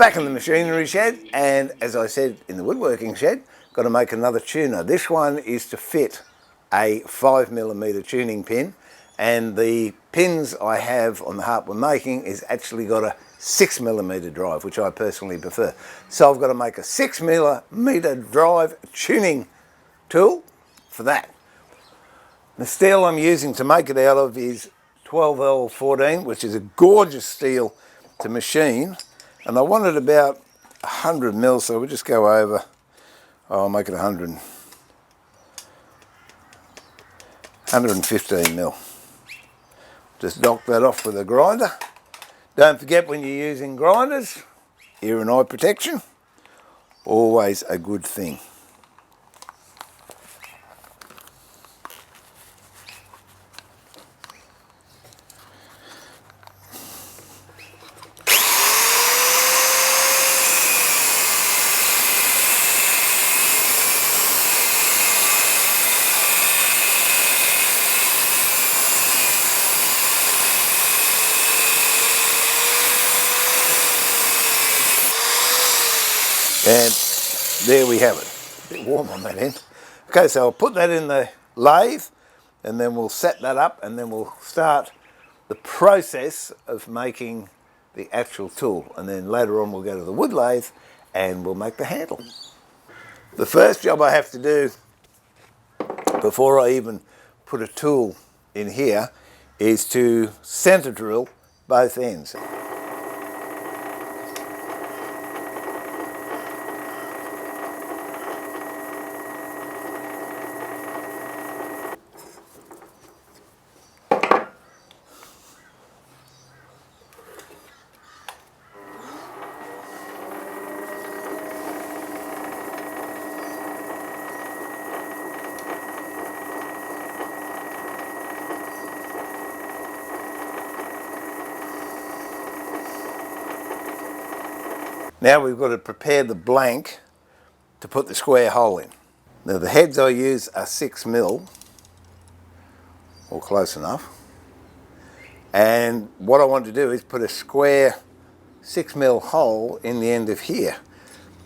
Back in the machinery shed, and as I said in the woodworking shed, got to make another tuner. This one is to fit a 5mm tuning pin, and the pins I have on the harp we're making is actually got a 6mm drive, which I personally prefer. So I've got to make a 6mm drive tuning tool for that. The steel I'm using to make it out of is 12L14, which is a gorgeous steel to machine, and I wanted about 100mm, so we'll just go over, I'll make it 115mm. Just knock that off with a grinder. Don't forget, when you're using grinders, ear and eye protection, always a good thing. And there we have it. A bit warm on that end. Okay, so I'll put that in the lathe, and then we'll set that up, and then we'll start the process of making the actual tool. And then later on we'll go to the wood lathe and we'll make the handle. The first job I have to do before I even put a tool in here is to center drill both ends. Now we've got to prepare the blank to put the square hole in. Now the heads I use are 6mm, or close enough. And what I want to do is put a square 6mm hole in the end of here.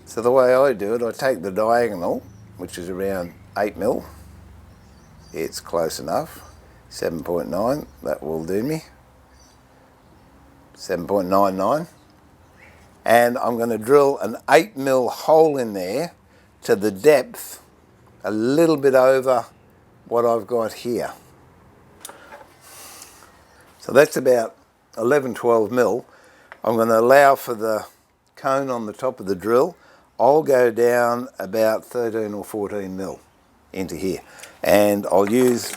So the way I do it, I take the diagonal, which is around 8mm. It's close enough. 7.9, that will do me. 7.99. And I'm going to drill an 8mm hole in there to the depth a little bit over what I've got here. So that's about 11-12mm. I'm going to allow for the cone on the top of the drill. I'll go down about 13 or 14mm into here, and I'll use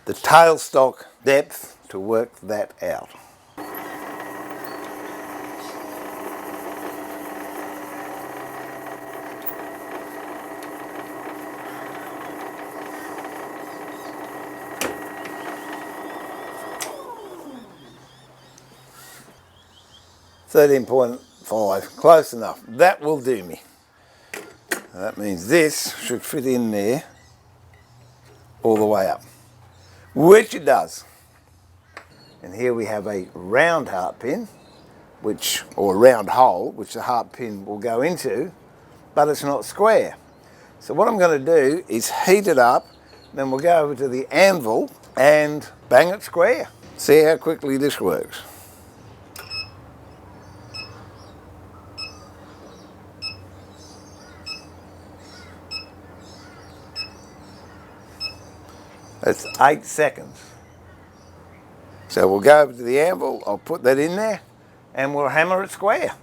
the tailstock depth to work that out. .5, close enough. That will do me. That means this should fit in there all the way up, which it does. And here we have a round harp pin, or a round hole, which the harp pin will go into, but it's not square. So what I'm going to do is heat it up, then we'll go over to the anvil and bang it square. See how quickly this works. That's 8 seconds. So we'll go over to the anvil, I'll put that in there, and we'll hammer it square.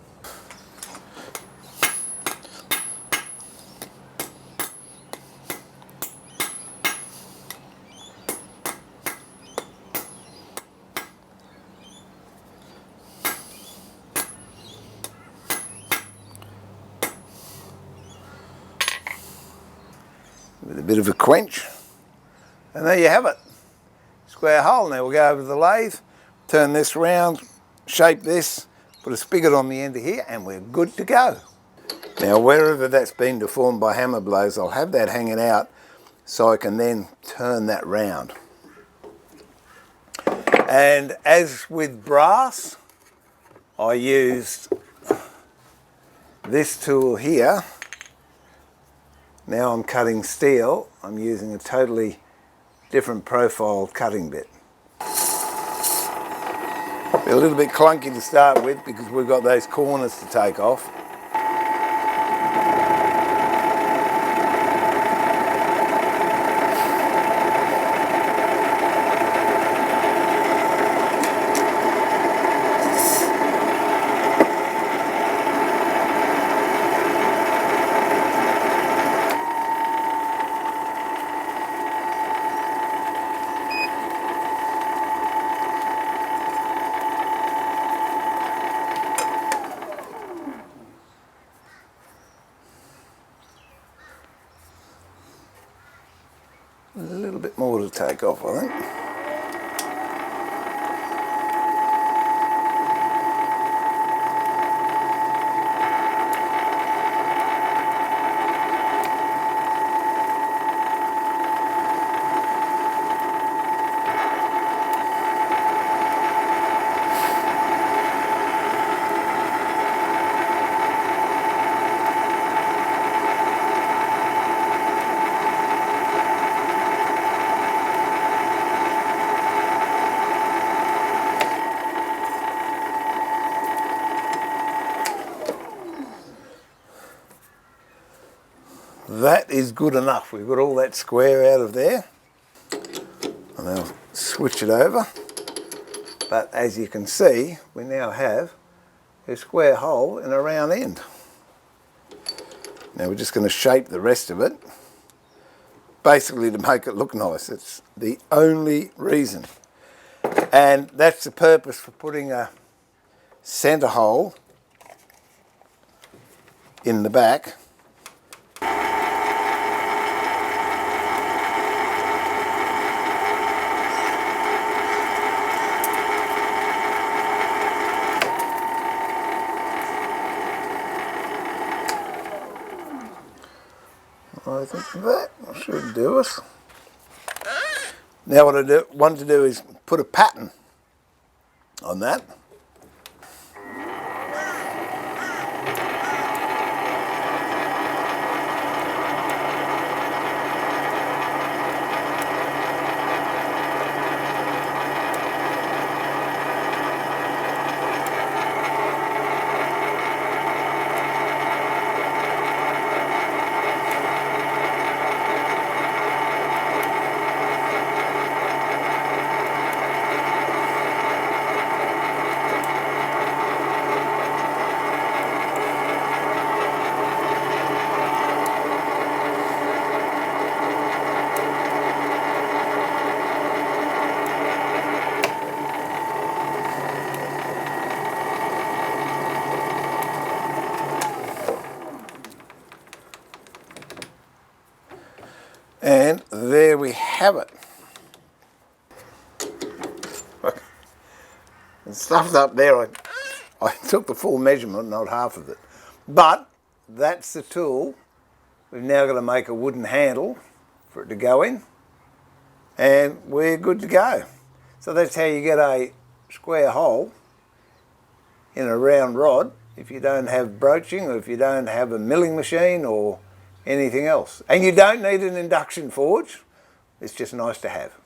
With a bit of a quench. And there you have it, square hole. Now we'll go over to the lathe, turn this round, shape this, put a spigot on the end of here, and we're good to go. Now wherever that's been deformed by hammer blows, I'll have that hanging out so I can then turn that round. And as with brass, I used this tool here, now I'm cutting steel, I'm using a totally different profile cutting bit. Be a little bit clunky to start with because we've got those corners to take off. A little bit more to take off, I think. That is good enough. We've got all that square out of there. And I'll switch it over. But as you can see, we now have a square hole and a round end. Now we're just going to shape the rest of it, basically to make it look nice. It's the only reason. And that's the purpose for putting a centre hole in the back. I think that should do it. Now what I want to do is put a pattern on that. And there we have it. Look, it's stuffed up there. I took the full measurement, not half of it. But that's the tool. We've now got to make a wooden handle for it to go in. And we're good to go. So that's how you get a square hole in a round rod if you don't have broaching or if you don't have a milling machine or anything else. And you don't need an induction forge. It's just nice to have.